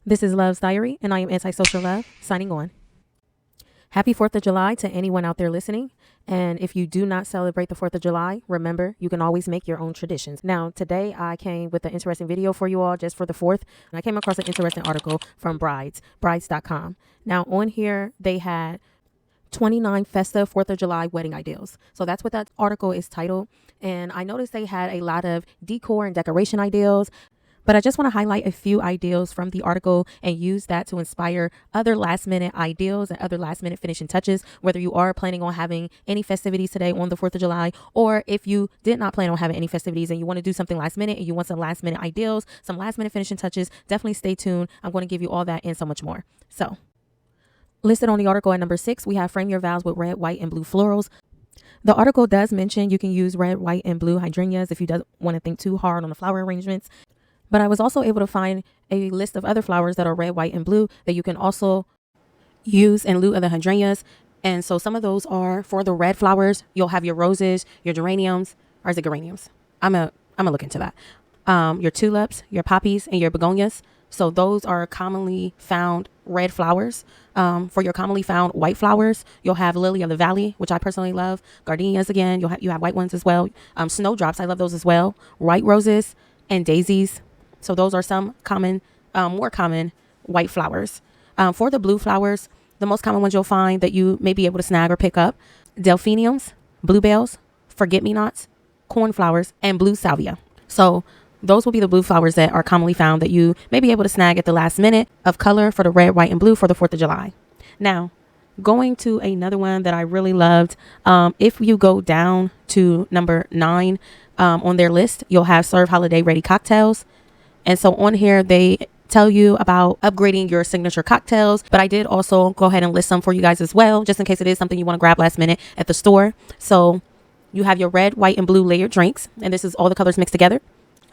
This is Love's Diary, and I am AntiSoSure Love, signing on. Happy 4th of July to anyone out there listening. And if you do not celebrate the 4th of July, remember, you can always make your own traditions. Now, today I came with an interesting video for you all just for the 4th. And I came across an interesting article from brides.com. Now, on here, they had 29 festive 4th of July wedding ideals. So that's what that article is titled. And I noticed they had a lot of decor and decoration ideals. But I just want to highlight a few ideals from the article and use that to inspire other last minute ideals and other last minute finishing touches, whether you are planning on having any festivities today on the 4th of July, or if you did not plan on having any festivities and you want to do something last minute and you want some last minute ideals, some last minute finishing touches, definitely stay tuned. I'm going to give you all that and so much more. So listed on the article at number 6, we have frame your vows with red, white, and blue florals. The article does mention you can use red, white, and blue hydrangeas if you don't want to think too hard on the flower arrangements. But I was also able to find a list of other flowers that are red, white, and blue that you can also use in lieu of the hydrangeas. And so some of those are for the red flowers. You'll have your roses, your geraniums, or is it geraniums? I'm gonna look into that. Your tulips, your poppies, and your begonias. So those are commonly found red flowers. For your commonly found white flowers, you'll have lily of the valley, which I personally love. Gardenias again. You have white ones as well. Snowdrops, I love those as well. White roses and daisies. So those are some common, more common white flowers. For the blue flowers, the most common ones you'll find that you may be able to snag or pick up: delphiniums, bluebells, forget-me-nots, cornflowers, and blue salvia. So those will be the blue flowers that are commonly found that you may be able to snag at the last minute of color for the red, white, and blue for the 4th of July. Now, going to another one that I really loved, if you go down to number 9 on their list, you'll have serve holiday ready cocktails. And so on here, they tell you about upgrading your signature cocktails. But I did also go ahead and list some for you guys as well, just in case it is something you want to grab last minute at the store. So you have your red, white, and blue layered drinks. And this is all the colors mixed together.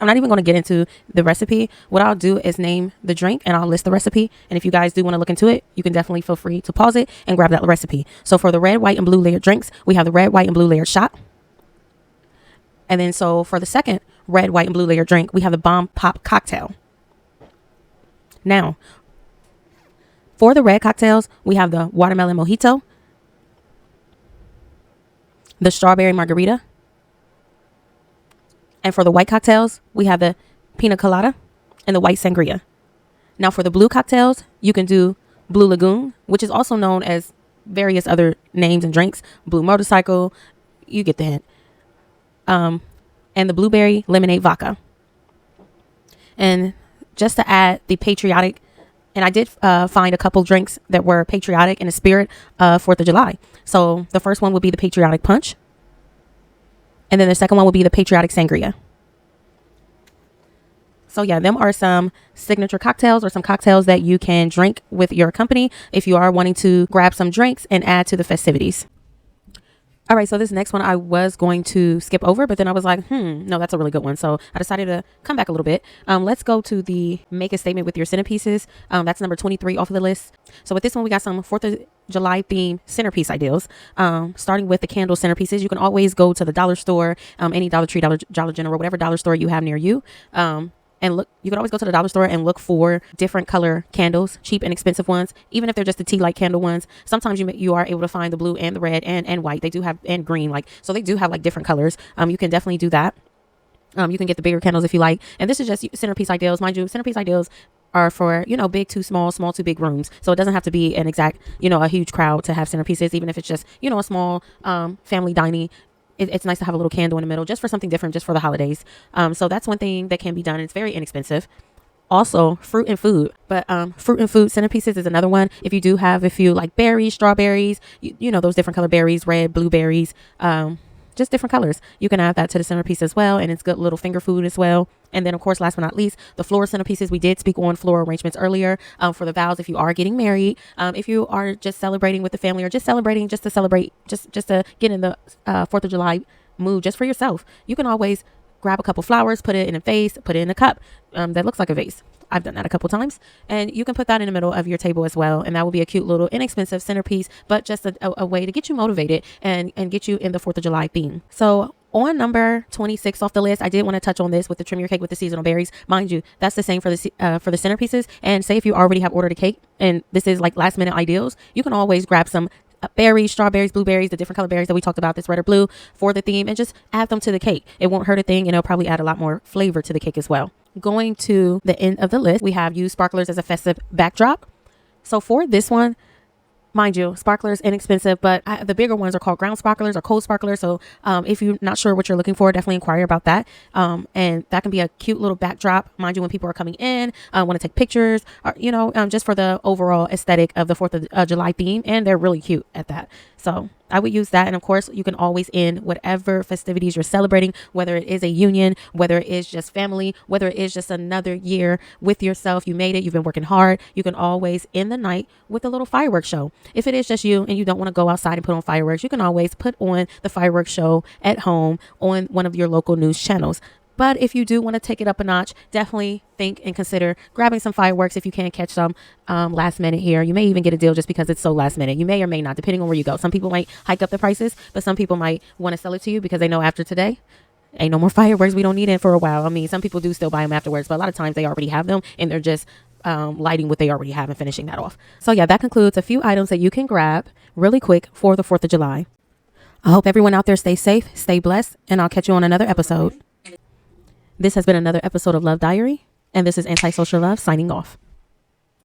I'm not even going to get into the recipe. What I'll do is name the drink and I'll list the recipe. And if you guys do want to look into it, you can definitely feel free to pause it and grab that recipe. So for the red, white, and blue layered drinks, we have the red, white, and blue layered shot. And then so for the second red, white, and blue layer drink, we have the bomb pop cocktail. Now, for the red cocktails, we have the watermelon mojito, the strawberry margarita. And for the white cocktails, we have the pina colada and the white sangria. Now for the blue cocktails, you can do Blue Lagoon, which is also known as various other names and drinks. Blue motorcycle, you get the hint. And the blueberry lemonade vodka. And just to add the patriotic, and I did find a couple drinks that were patriotic in the spirit of 4th of July. So the first one would be the patriotic punch. And then the second one would be the patriotic sangria. So yeah, them are some signature cocktails or some cocktails that you can drink with your company if you are wanting to grab some drinks and add to the festivities. All right, so this next one I was going to skip over, but then I was like, no, that's a really good one. So I decided to come back a little bit. Let's go to the make a statement with your centerpieces. That's number 23 off of the list. So with this one, we got some 4th of July themed centerpiece ideals. Starting with the candle centerpieces, you can always go to the dollar store, any Dollar Tree, Dollar General, whatever dollar store you have near you. And look, you can always go to the dollar store and look for different color candles, cheap and expensive ones, even if they're just the tea light candle ones. Sometimes you are able to find the blue and the red and white. They do have, and green, so they do have like different colors. You can definitely do that. You can get the bigger candles if you like. And this is just centerpiece ideals. Mind you, centerpiece ideals are for, big to small, small to big rooms. So it doesn't have to be an exact, a huge crowd to have centerpieces, even if it's just, a small family dining. It's nice to have a little candle in the middle just for something different, just for the holidays. So that's one thing that can be done. It's very inexpensive. Also, fruit and food. But fruit and food centerpieces is another one. If you do have a few like berries, strawberries, those different color berries, red, blueberries, just different colors, you can add that to the centerpiece as well. And it's good little finger food as well. And then, of course, last but not least, the floral centerpieces. We did speak on floral arrangements earlier for the vows. If you are getting married, if you are just celebrating with the family or just celebrating just to celebrate, just to get in the 4th of July mood just for yourself, you can always grab a couple flowers, put it in a vase, put it in a cup that looks like a vase. I've done that a couple times, and you can put that in the middle of your table as well. And that will be a cute little inexpensive centerpiece, but just a way to get you motivated and get you in the 4th of July theme. So On number 26 off the list, I did want to touch on this with the trim your cake with the seasonal berries. Mind you, that's the same for the centerpieces. And say if you already have ordered a cake and this is like last minute ideals, you can always grab some berries, strawberries, blueberries, the different color berries that we talked about, this red or blue for the theme, and just add them to the cake. It won't hurt a thing, and it'll probably add a lot more flavor to the cake as well. Going to the end of the list, we have used sparklers as a festive backdrop. So for this one, mind you, sparklers inexpensive, but the bigger ones are called ground sparklers or cold sparklers. So if you're not sure what you're looking for, definitely inquire about that. And that can be a cute little backdrop, mind you, when people are coming in, want to take pictures, or, just for the overall aesthetic of the 4th of July theme. And they're really cute at that. So I would use that. And of course, you can always end whatever festivities you're celebrating, whether it is a union, whether it is just family, whether it is just another year with yourself. You made it. You've been working hard. You can always end the night with a little fireworks show. If it is just you and you don't want to go outside and put on fireworks, you can always put on the fireworks show at home on one of your local news channels. But if you do want to take it up a notch, definitely think and consider grabbing some fireworks if you can catch some last minute here. You may even get a deal just because it's so last minute. You may or may not, depending on where you go. Some people might hike up the prices, but some people might want to sell it to you because they know after today, ain't no more fireworks. We don't need it for a while. I mean, some people do still buy them afterwards, but a lot of times they already have them and they're just lighting what they already have and finishing that off. So yeah, that concludes a few items that you can grab really quick for the 4th of July. I hope everyone out there stays safe, stay blessed, and I'll catch you on another episode. This has been another episode of Love Diary, and this is AntiSoSure Love signing off.